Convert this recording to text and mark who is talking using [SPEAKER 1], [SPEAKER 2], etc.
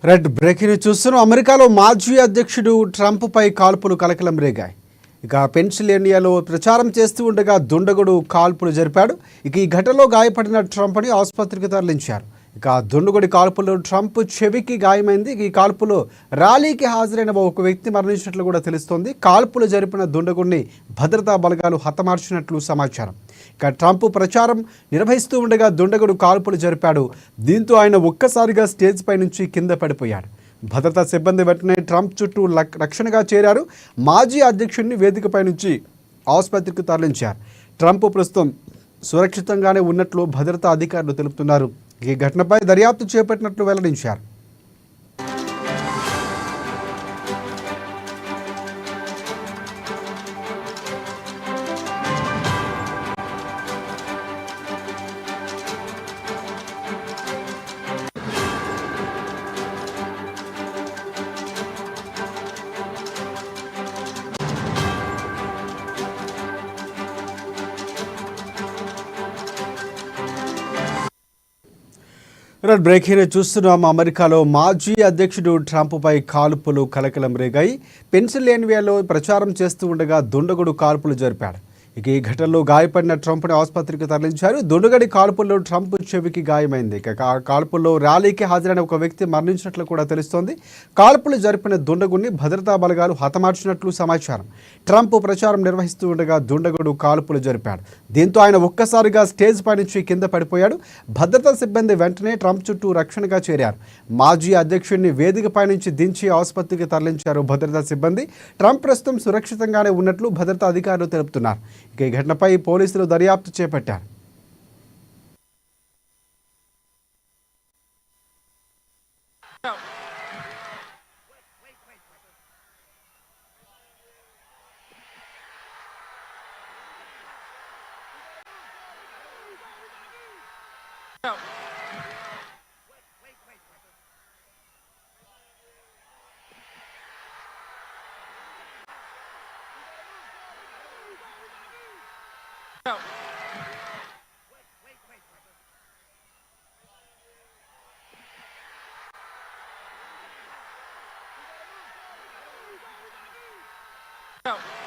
[SPEAKER 1] Red breaking చూస్తున్నాం. అమెరికాలో మాజీ అధ్యక్షుడు ట్రంప్ పై కాల్పులు కలకలం రేగాయి. ఇక పెన్సిల్వేనియాలో ప్రచారం చేస్తూ ఉండగా దుండగుడు కాల్పులు జరిపాడు. ఇక ఈ ఘటనలో గాయపడిన ట్రంప్ని ఆసుపత్రికి తరలించారు. ఇక దుండగుడి కాల్పులో ట్రంప్ చెవికి గాయమైంది. ఈ కాల్పులో ర్యాలీకి హాజరైన ఒక వ్యక్తి మరణించినట్లు కూడా తెలుస్తోంది. కాల్పులు జరిపిన దుండగుడిని భద్రతా బలగాలు హతమార్చినట్లు సమాచారం. ఇక ట్రంప్ ప్రచారం నిర్వహిస్తూ ఉండగా దుండగుడు కాల్పులు జరిపాడు. దీంతో ఆయన ఒక్కసారిగా స్టేజ్ పై నుంచి కింద పడిపోయాడు. భద్రతా సిబ్బంది వెంటనే ట్రంప్ చుట్టూ రక్షణగా చేరారు. మాజీ అధ్యక్షుడిని వేదికపై నుంచి ఆసుపత్రికి తరలించారు. ట్రంప్ ప్రస్తుతం సురక్షితంగానే ఉన్నట్లు భద్రతా అధికారులు తెలుపుతున్నారు. ఈ ఘటనపై దర్యాప్తు చేపట్టినట్లు వెల్లడించారు. బ్రేకింగ్ చూస్తున్నాం. అమెరికాలో మాజీ అధ్యక్షుడు ట్రంప్ పై కాల్పులు కలకలం రేగాయి. పెన్సిల్వేనియాలో ప్రచారం చేస్తూ ఉండగా దుండగుడు కాల్పులు జరిపాడు. ఇక ఈ ఘటనలో గాయపడిన ట్రంప్ని ఆసుపత్రికి తరలించారు. దుండగడి కాల్పుల్లో ట్రంప్ చెవికి గాయమైంది. ఇక కాల్పుల్లో ర్యాలీకి హాజరైన ఒక వ్యక్తి మరణించినట్లు కూడా తెలుస్తోంది. కాల్పులు జరిపిన దుండగుడిని భద్రతా బలగాలు హతమార్చినట్లు సమాచారం. ట్రంప్ ప్రచారం నిర్వహిస్తూ ఉండగా దుండగుడు కాల్పులు జరిపాడు. దీంతో ఆయన ఒక్కసారిగా స్టేజ్ పై నుంచి కింద పడిపోయాడు. భద్రతా సిబ్బంది వెంటనే ట్రంప్ చుట్టూ రక్షణగా చేరారు. మాజీ అధ్యక్షుడిని వేదికపై నుంచి దించి ఆసుపత్రికి తరలించారు భద్రతా సిబ్బంది. ట్రంప్ ప్రస్తుతం సురక్షితంగానే ఉన్నట్లు భద్రతా అధికారులు తెలుపుతున్నారు. ఇక ఈ ఘటనపై పోలీసులు దర్యాప్తు చేపట్టారు.
[SPEAKER 2] No.